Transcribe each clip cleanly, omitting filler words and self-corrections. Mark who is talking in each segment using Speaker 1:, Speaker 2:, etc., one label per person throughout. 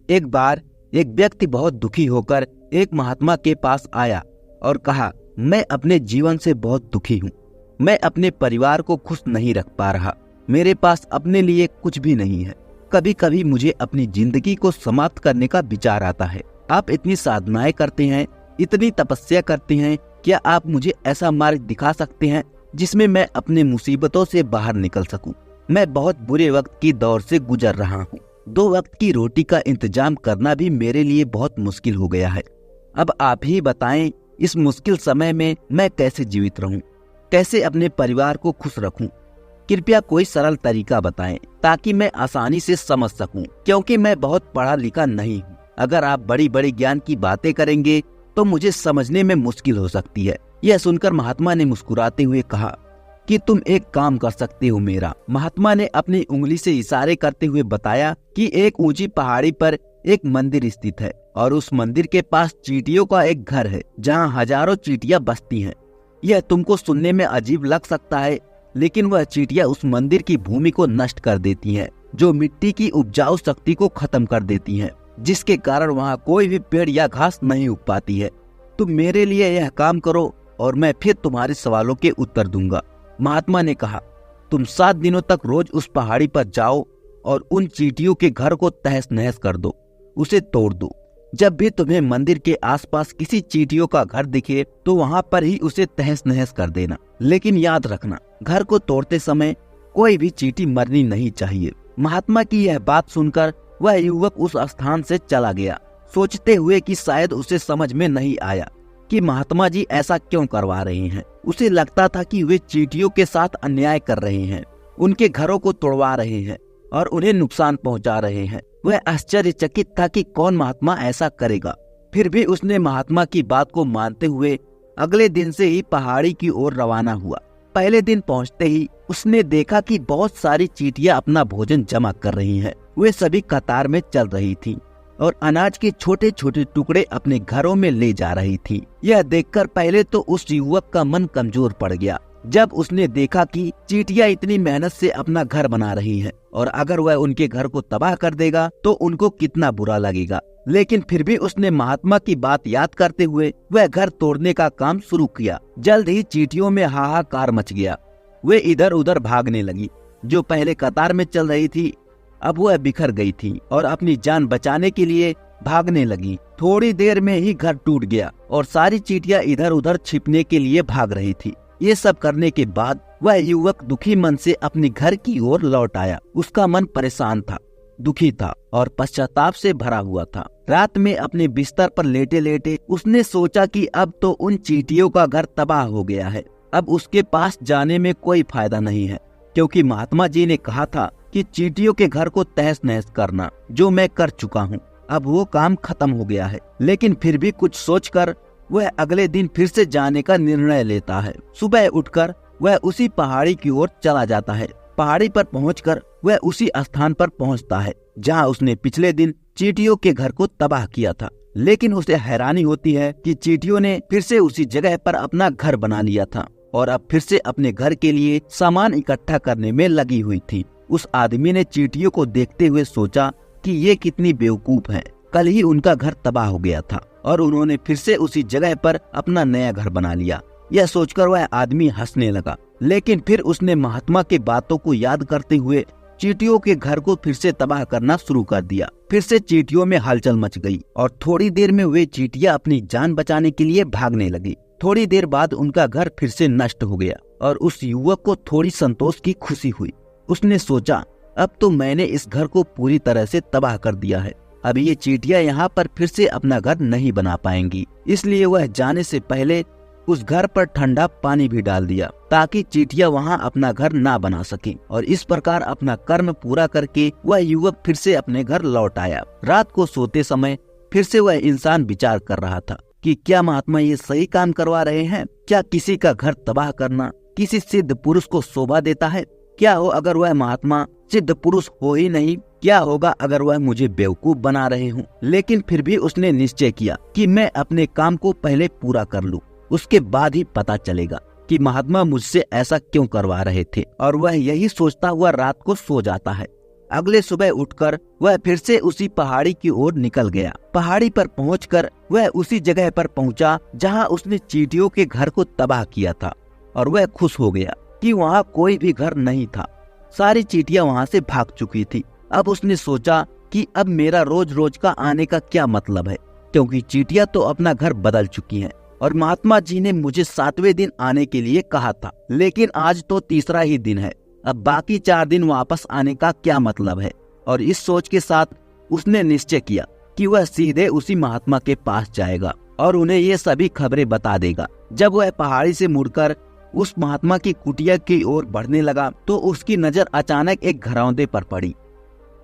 Speaker 1: एक बार एक व्यक्ति बहुत दुखी होकर एक महात्मा के पास आया और कहा, मैं अपने जीवन से बहुत दुखी हूँ। मैं अपने परिवार को खुश नहीं रख पा रहा। मेरे पास अपने लिए कुछ भी नहीं है। कभी कभी मुझे अपनी जिंदगी को समाप्त करने का विचार आता है। आप इतनी साधनाएं करते हैं, इतनी तपस्या करते हैं, क्या आप मुझे ऐसा मार्ग दिखा सकते हैं जिसमें मैं अपने मुसीबतों से बाहर निकल सकूं? मैं बहुत बुरे वक्त की दौर से गुजर रहा हूं। 2 वक्त की रोटी का इंतजाम करना भी मेरे लिए बहुत मुश्किल हो गया है। अब आप ही बताएं, इस मुश्किल समय में मैं कैसे जीवित रहूं? कैसे अपने परिवार को खुश रखूं? कृपया कोई सरल तरीका बताएं ताकि मैं आसानी से समझ सकूं, क्योंकि मैं बहुत पढ़ा लिखा नहीं हूं। अगर आप बड़ी बड़ी ज्ञान की बातें करेंगे तो मुझे समझने में मुश्किल हो सकती है। यह सुनकर महात्मा ने मुस्कुराते हुए कहा कि तुम एक काम कर सकते हो मेरा। महात्मा ने अपनी उंगली से इशारे करते हुए बताया कि एक ऊंची पहाड़ी पर एक मंदिर स्थित है और उस मंदिर के पास चींटियों का एक घर है जहां हजारों चींटियां बसती हैं। यह तुमको सुनने में अजीब लग सकता है, लेकिन वह चींटियां उस मंदिर की भूमि को नष्ट कर देती हैं, जो मिट्टी की उपजाऊ शक्ति को खत्म कर देती हैं, जिसके कारण वहाँ कोई भी पेड़ या घास नहीं उग पाती है। तुम मेरे लिए यह काम करो और मैं फिर तुम्हारे सवालों के उत्तर दूंगा। महात्मा ने कहा, तुम 7 दिनों तक रोज उस पहाड़ी पर जाओ और उन चींटियों के घर को तहस नहस कर दो, उसे तोड़ दो। जब भी तुम्हें मंदिर के आसपास किसी चींटियों का घर दिखे तो वहां पर ही उसे तहस नहस कर देना। लेकिन याद रखना, घर को तोड़ते समय कोई भी चींटी मरनी नहीं चाहिए। महात्मा की यह बात सुनकर वह युवक उस स्थान से चला गया, सोचते हुए कि शायद उसे समझ में नहीं आया कि महात्मा जी ऐसा क्यों करवा रहे हैं। उसे लगता था कि वे चींटियों के साथ अन्याय कर रहे हैं, उनके घरों को तोड़वा रहे हैं और उन्हें नुकसान पहुंचा रहे हैं। वह आश्चर्यचकित था कि कौन महात्मा ऐसा करेगा। फिर भी उसने महात्मा की बात को मानते हुए अगले दिन से ही पहाड़ी की ओर रवाना हुआ। पहले दिन पहुंचते ही उसने देखा कि बहुत सारी चींटियां अपना भोजन जमा कर रही हैं। वे सभी कतार में चल रही थीं और अनाज के छोटे छोटे टुकड़े अपने घरों में ले जा रही थीं। यह देखकर पहले तो उस युवक का मन कमजोर पड़ गया। जब उसने देखा कि चींटियां इतनी मेहनत से अपना घर बना रही हैं और अगर वह उनके घर को तबाह कर देगा तो उनको कितना बुरा लगेगा। लेकिन फिर भी उसने महात्मा की बात याद करते हुए वह घर तोड़ने का काम शुरू किया। जल्द ही चींटियों में हाहाकार मच गया। वे इधर उधर भागने लगी। जो पहले कतार में चल रही थी अब वह बिखर गई थी और अपनी जान बचाने के लिए भागने लगी। थोड़ी देर में ही घर टूट गया और सारी चींटियां इधर उधर छिपने के लिए भाग रही थी। ये सब करने के बाद वह युवक दुखी मन से अपने घर की ओर लौट आया। उसका मन परेशान था, दुखी था और पश्चाताप से भरा हुआ था। रात में अपने बिस्तर पर लेटे लेटे उसने सोचा कि अब तो उन चींटियों का घर तबाह हो गया है। अब उसके पास जाने में कोई फायदा नहीं है, क्योंकि महात्मा जी ने कहा था कि चींटियों के घर को तहस नहस करना, जो मैं कर चुका हूँ। अब वो काम खत्म हो गया है। लेकिन फिर भी कुछ सोचकर वह अगले दिन फिर से जाने का निर्णय लेता है। सुबह उठकर वह उसी पहाड़ी की ओर चला जाता है। पहाड़ी पर पहुंचकर वह उसी स्थान पर पहुंचता है जहां उसने पिछले दिन चींटियों के घर को तबाह किया था। लेकिन उसे हैरानी होती है कि चींटियों ने फिर से उसी जगह पर अपना घर बना लिया था और अब फिर से अपने घर के लिए सामान इकट्ठा करने में लगी हुई थी। उस आदमी ने चींटियों को देखते हुए सोचा कि ये कितनी बेवकूफ है। कल ही उनका घर तबाह हो गया था और उन्होंने फिर से उसी जगह पर अपना नया घर बना लिया। यह सोचकर वह आदमी हंसने लगा। लेकिन फिर उसने महात्मा के बातों को याद करते हुए चींटियों के घर को फिर से तबाह करना शुरू कर दिया। फिर से चींटियों में हलचल मच गई और थोड़ी देर में वे चींटियां अपनी जान बचाने के लिए भागने लगी। थोड़ी देर बाद उनका घर फिर से नष्ट हो गया और उस युवक को थोड़ी संतोष की खुशी हुई। उसने सोचा, अब तो मैंने इस घर को पूरी तरह से तबाह कर दिया है। अब ये चींटियां यहाँ पर फिर से अपना घर नहीं बना पाएंगी। इसलिए वह जाने से पहले उस घर पर ठंडा पानी भी डाल दिया ताकि चींटियां वहाँ अपना घर ना बना सकें। और इस प्रकार अपना कर्म पूरा करके वह युवक फिर से अपने घर लौट आया। रात को सोते समय फिर से वह इंसान विचार कर रहा था कि क्या महात्मा ये सही काम करवा रहे हैं? क्या किसी का घर तबाह करना किसी सिद्ध पुरुष को शोभा देता है? क्या हो अगर वह महात्मा सिद्ध पुरुष हो ही नहीं? क्या होगा अगर वह मुझे बेवकूफ बना रहे हूँ? लेकिन फिर भी उसने निश्चय किया कि मैं अपने काम को पहले पूरा कर लूँ, उसके बाद ही पता चलेगा कि महात्मा मुझसे ऐसा क्यों करवा रहे थे। और वह यही सोचता हुआ रात को सो जाता है। अगले सुबह उठकर वह फिर से उसी पहाड़ी की ओर निकल गया। पहाड़ी पर पहुंचकर वह उसी जगह पर पहुंचा जहां उसने चींटियों के घर को तबाह किया था और वह खुश हो गया कि वहां कोई भी घर नहीं था। सारी चींटियां वहां से भाग चुकी थी। अब उसने सोचा कि अब मेरा रोज रोज का आने का क्या मतलब है, क्योंकि चींटियां तो अपना घर बदल चुकी हैं और महात्मा जी ने मुझे 7वें दिन आने के लिए कहा था, लेकिन आज तो तीसरा ही दिन है। अब बाकी 4 दिन वापस आने का क्या मतलब है। और इस सोच के साथ उसने निश्चय किया कि वह सीधे उसी महात्मा के पास जाएगा और उन्हें ये सभी खबरें बता देगा। जब वह पहाड़ी से मुड़कर उस महात्मा की कुटिया की ओर बढ़ने लगा तो उसकी नजर अचानक एक घरौंदे पर पड़ी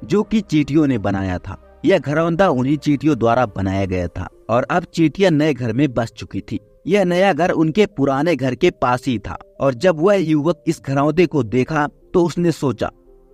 Speaker 1: जो कि चींटियों ने बनाया था। यह घरौंदा उन्हीं चींटियों द्वारा बनाया गया था और अब चींटियां नए घर में बस चुकी थी। यह नया घर उनके पुराने घर के पास ही था और जब वह युवक इस घरौंदे को देखा तो उसने सोचा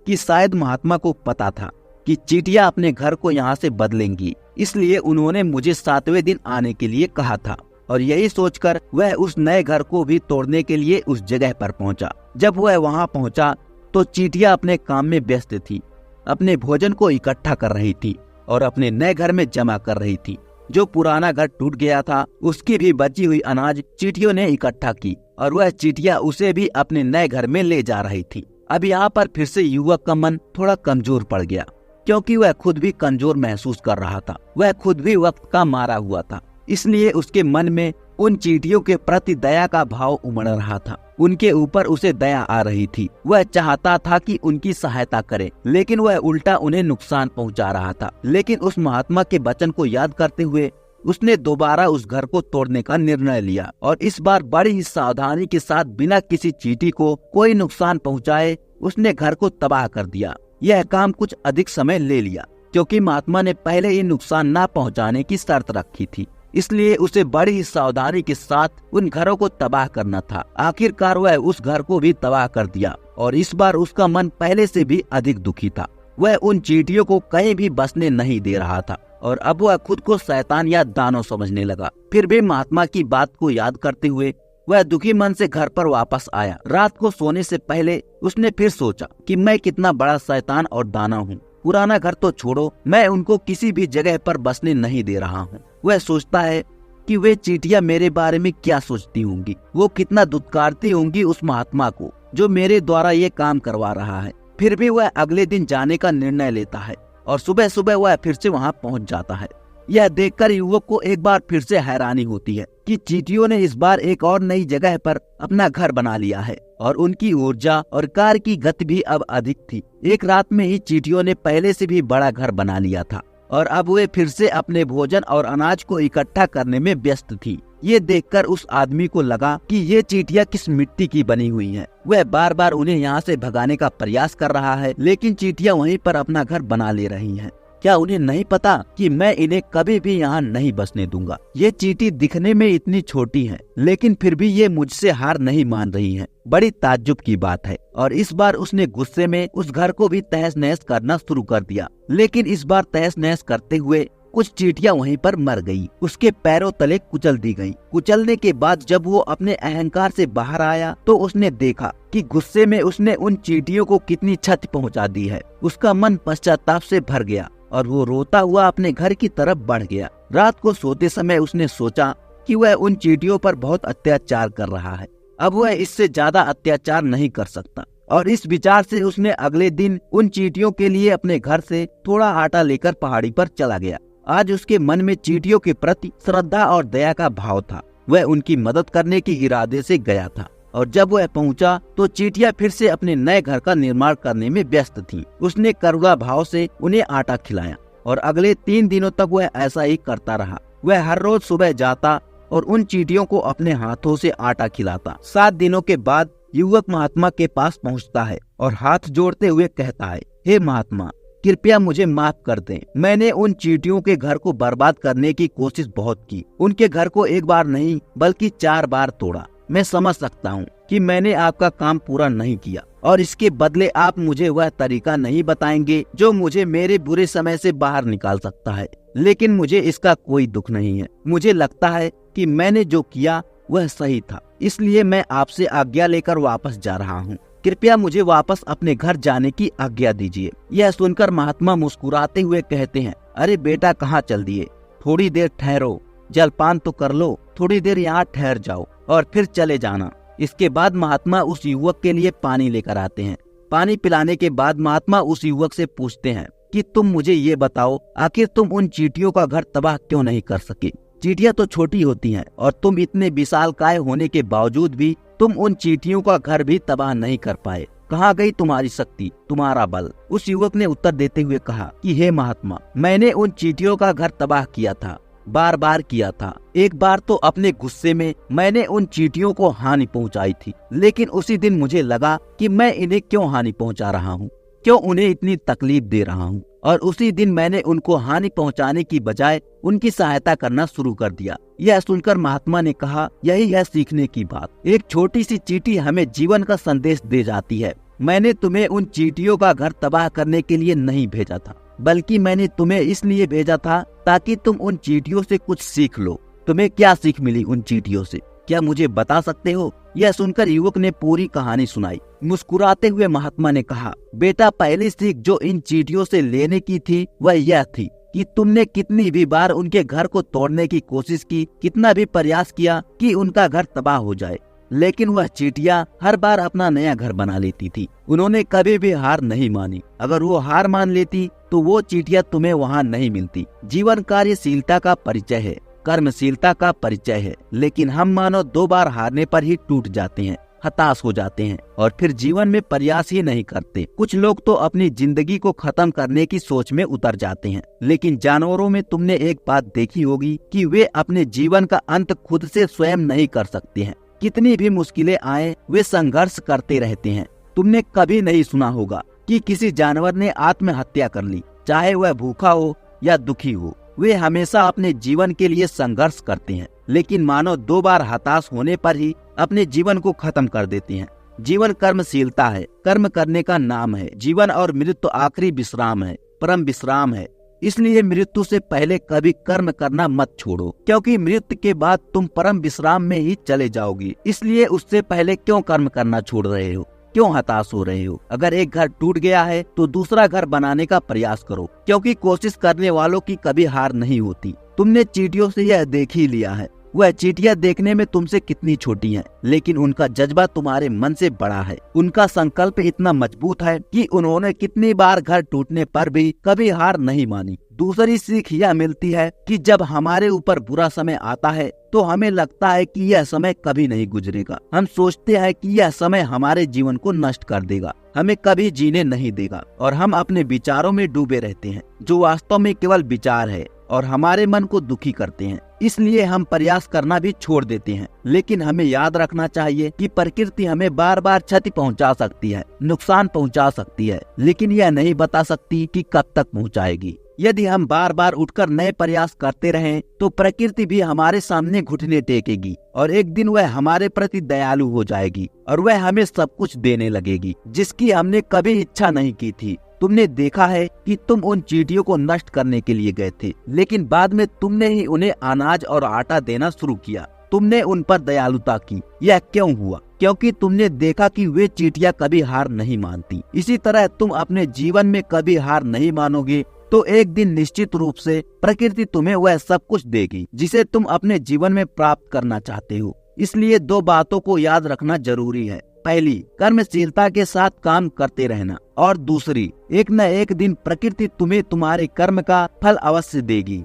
Speaker 1: कि शायद महात्मा को पता था कि चींटियां अपने घर को यहाँ से बदलेंगी, इसलिए उन्होंने मुझे 7वें दिन आने के लिए कहा था। और यही सोचकर वह उस नए घर को भी तोड़ने के लिए उस जगह पर पहुंचा। जब वह वहां पहुंचा तो चींटियां अपने काम में व्यस्त थी, अपने भोजन को इकट्ठा कर रही थी और अपने नए घर में जमा कर रही थी। जो पुराना घर टूट गया था उसकी भी बची हुई अनाज चींटियों ने इकट्ठा की और वह चींटियां उसे भी अपने नए घर में ले जा रही थी। अब यहाँ पर फिर से युवक का मन थोड़ा कमजोर पड़ गया, क्योंकि वह खुद भी कमजोर महसूस कर रहा था। वह खुद भी वक्त का मारा हुआ था, इसलिए उसके मन में उन चींटियों के प्रति दया का भाव उमड़ रहा था। उनके ऊपर उसे दया आ रही थी। वह चाहता था कि उनकी सहायता करे, लेकिन वह उल्टा उन्हें नुकसान पहुंचा रहा था। लेकिन उस महात्मा के वचन को याद करते हुए उसने दोबारा उस घर को तोड़ने का निर्णय लिया और इस बार बड़ी ही सावधानी के साथ बिना किसी चींटी को कोई नुकसान पहुंचाए उसने घर को तबाह कर दिया। यह काम कुछ अधिक समय ले लिया, क्योंकि महात्मा ने पहले ही नुकसान न पहुंचाने की शर्त रखी थी, इसलिए उसे बड़ी ही सावधानी के साथ उन घरों को तबाह करना था। आखिरकार वह उस घर को भी तबाह कर दिया और इस बार उसका मन पहले से भी अधिक दुखी था। वह उन चींटियों को कहीं भी बसने नहीं दे रहा था और अब वह खुद को शैतान या दानव समझने लगा। फिर भी महात्मा की बात को याद करते हुए वह दुखी मन से घर पर वापस आया। रात को सोने से पहले उसने फिर सोचा कि मैं कितना बड़ा शैतान और दानव हूँ। पुराना घर तो छोड़ो, मैं उनको किसी भी जगह पर बसने नहीं दे रहा हूँ। वह सोचता है कि वे चींटियां मेरे बारे में क्या सोचती होंगी, वो कितना दुत्कारती होंगी उस महात्मा को जो मेरे द्वारा ये काम करवा रहा है। फिर भी वह अगले दिन जाने का निर्णय लेता है और सुबह सुबह वह फिर से वहाँ पहुँच जाता है। यह देखकर युवक को एक बार फिर से हैरानी होती है कि चींटियों ने इस बार एक और नई जगह पर अपना घर बना लिया है और उनकी ऊर्जा और कार्य की गति भी अब अधिक थी। एक रात में ही चींटियों ने पहले से भी बड़ा घर बना लिया था और अब वे फिर से अपने भोजन और अनाज को इकट्ठा करने में व्यस्त थी। ये देखकर उस आदमी को लगा कि ये चींटियां किस मिट्टी की बनी हुई हैं। वह बार बार उन्हें यहाँ से भगाने का प्रयास कर रहा है, लेकिन चींटियां वहीं पर अपना घर बना ले रही हैं। क्या उन्हें नहीं पता कि मैं इन्हें कभी भी यहाँ नहीं बसने दूंगा। ये चींटी दिखने में इतनी छोटी है, लेकिन फिर भी ये मुझसे हार नहीं मान रही है। बड़ी ताज्जुब की बात है। और इस बार उसने गुस्से में उस घर को भी तहस नहस करना शुरू कर दिया, लेकिन इस बार तहस नहस करते हुए कुछ चींटियां वहीं पर मर गई, उसके पैरों तले कुचल दी गई। कुचलने के बाद जब वो अपने अहंकार से बाहर आया तो उसने देखा कि गुस्से में उसने उन चींटियों को कितनी क्षति पहुंचा दी है। उसका मन पश्चाताप से भर गया और वो रोता हुआ अपने घर की तरफ बढ़ गया। रात को सोते समय उसने सोचा कि वह उन चींटियों पर बहुत अत्याचार कर रहा है, अब वह इससे ज्यादा अत्याचार नहीं कर सकता। और इस विचार से उसने अगले दिन उन चींटियों के लिए अपने घर से थोड़ा आटा लेकर पहाड़ी पर चला गया। आज उसके मन में चींटियों के प्रति श्रद्धा और दया का भाव था। वह उनकी मदद करने के इरादे से गया था और जब वह पहुंचा तो चींटियां फिर से अपने नए घर का निर्माण करने में व्यस्त थीं। उसने करुणा भाव से उन्हें आटा खिलाया और अगले 3 दिनों तक वह ऐसा ही करता रहा। वह हर रोज सुबह जाता और उन चींटियों को अपने हाथों से आटा खिलाता। 7 दिनों के बाद युवक महात्मा के पास पहुंचता है और हाथ जोड़ते हुए कहता है, हे महात्मा, कृपया मुझे माफ कर दें। मैंने उन चींटियों के घर को बर्बाद करने की कोशिश बहुत की। उनके घर को एक बार नहीं बल्कि 4 बार तोड़ा। मैं समझ सकता हूँ कि मैंने आपका काम पूरा नहीं किया और इसके बदले आप मुझे वह तरीका नहीं बताएंगे जो मुझे मेरे बुरे समय से बाहर निकाल सकता है। लेकिन मुझे इसका कोई दुख नहीं है। मुझे लगता है कि मैंने जो किया वह सही था, इसलिए मैं आपसे आज्ञा लेकर वापस जा रहा हूँ। कृपया मुझे वापस अपने घर जाने की आज्ञा दीजिए। यह सुनकर महात्मा मुस्कुराते हुए कहते हैं, अरे बेटा कहाँ चल दिए, थोड़ी देर ठहरो, जलपान तो कर लो, थोड़ी देर यहाँ ठहर जाओ और फिर चले जाना। इसके बाद महात्मा उस युवक के लिए पानी लेकर आते हैं। पानी पिलाने के बाद महात्मा उस युवक से पूछते हैं कि तुम मुझे ये बताओ, आखिर तुम उन चींटियों का घर तबाह क्यों नहीं कर सके? चींटियां तो छोटी होती हैं और तुम इतने विशालकाय होने के बावजूद भी तुम उन चींटियों का घर भी तबाह नहीं कर पाए। कहाँ गई तुम्हारी शक्ति, तुम्हारा बल? उस युवक ने उत्तर देते हुए कहा कि हे महात्मा, मैंने उन चींटियों का घर तबाह किया था, बार बार किया था। एक बार तो अपने गुस्से में मैंने उन चींटियों को हानि पहुंचाई थी, लेकिन उसी दिन मुझे लगा कि मैं इन्हें क्यों हानि पहुंचा रहा हूं, क्यों उन्हें इतनी तकलीफ दे रहा हूं, और उसी दिन मैंने उनको हानि पहुंचाने की बजाय उनकी सहायता करना शुरू कर दिया। यह सुनकर महात्मा ने कहा, यही है सीखने की बात। एक छोटी सी चींटी हमें जीवन का संदेश दे जाती है। मैंने तुम्हें उन चींटियों का घर तबाह करने के लिए नहीं भेजा था, बल्कि मैंने तुम्हें इसलिए भेजा था ताकि तुम उन चींटियों से कुछ सीख लो। तुम्हें क्या सीख मिली उन चींटियों से, क्या मुझे बता सकते हो? यह सुनकर युवक ने पूरी कहानी सुनाई। मुस्कुराते हुए महात्मा ने कहा, बेटा पहली सीख जो इन चींटियों से लेने की थी वह यह थी कि तुमने कितनी भी बार उनके घर को तोड़ने की कोशिश की, कितना भी प्रयास किया कि उनका घर तबाह हो जाए, लेकिन वह चींटियां हर बार अपना नया घर बना लेती थी। उन्होंने कभी भी हार नहीं मानी। अगर वो हार मान लेती तो वो चींटियां तुम्हें वहाँ नहीं मिलती। जीवन कार्यशीलता का परिचय है, कर्मशीलता का परिचय है, लेकिन हम मानो 2 बार हारने पर ही टूट जाते हैं, हताश हो जाते हैं और फिर जीवन में प्रयास ही नहीं करते। कुछ लोग तो अपनी जिंदगी को खत्म करने की सोच में उतर जाते हैं, लेकिन जानवरों में तुमने एक बात देखी होगी कि वे अपने जीवन का अंत खुद से स्वयं नहीं कर सकते हैं। कितनी भी मुश्किलें आए वे संघर्ष करते रहते हैं। तुमने कभी नहीं सुना होगा कि किसी जानवर ने आत्महत्या कर ली, चाहे वह भूखा हो या दुखी हो। वे हमेशा अपने जीवन के लिए संघर्ष करते हैं, लेकिन मानो 2 बार हताश होने पर ही अपने जीवन को खत्म कर देते हैं। जीवन कर्मशीलता है, कर्म करने का नाम है। जीवन और मृत्यु आखिरी विश्राम है, परम विश्राम है। इसलिए मृत्यु से पहले कभी कर्म करना मत छोड़ो, क्योंकि मृत्यु के बाद तुम परम विश्राम में ही चले जाओगी। इसलिए उससे पहले क्यों कर्म करना छोड़ रहे हो, क्यों हताश हो रहे हो? अगर एक घर टूट गया है तो दूसरा घर बनाने का प्रयास करो, क्योंकि कोशिश करने वालों की कभी हार नहीं होती। तुमने चींटियों से यह देख ही लिया है। वह चींटियां देखने में तुमसे कितनी छोटी हैं, लेकिन उनका जज्बा तुम्हारे मन से बड़ा है। उनका संकल्प इतना मजबूत है कि उन्होंने कितनी बार घर टूटने पर भी कभी हार नहीं मानी। दूसरी सीख यह मिलती है कि जब हमारे ऊपर बुरा समय आता है तो हमें लगता है कि यह समय कभी नहीं गुजरेगा। हम सोचते हैं कि यह समय हमारे जीवन को नष्ट कर देगा, हमें कभी जीने नहीं देगा, और हम अपने विचारों में डूबे रहते हैं, जो वास्तव में केवल विचार है और हमारे मन को दुखी करते हैं। इसलिए हम प्रयास करना भी छोड़ देते हैं। लेकिन हमें याद रखना चाहिए कि प्रकृति हमें बार बार क्षति पहुंचा सकती है, नुकसान पहुंचा सकती है, लेकिन यह नहीं बता सकती कि कब तक पहुंचाएगी। यदि हम बार बार उठकर नए प्रयास करते रहें तो प्रकृति भी हमारे सामने घुटने टेकेगी और एक दिन वह हमारे प्रति दयालु हो जाएगी और वह हमें सब कुछ देने लगेगी जिसकी हमने कभी इच्छा नहीं की थी। तुमने देखा है कि तुम उन चींटियों को नष्ट करने के लिए गए थे, लेकिन बाद में तुमने ही उन्हें अनाज और आटा देना शुरू किया। तुमने उन पर दयालुता की। यह क्यों हुआ? क्योंकि तुमने देखा कि वे चींटियां कभी हार नहीं मानती। इसी तरह तुम अपने जीवन में कभी हार नहीं मानोगे तो एक दिन निश्चित रूप से प्रकृति तुम्हें वह सब कुछ देगी जिसे तुम अपने जीवन में प्राप्त करना चाहते हो। इसलिए 2 बातों को याद रखना जरूरी है। पहली, कर्मशीलता के साथ काम करते रहना, और दूसरी, एक न एक दिन प्रकृति तुम्हें तुम्हारे कर्म का फल अवश्य देगी।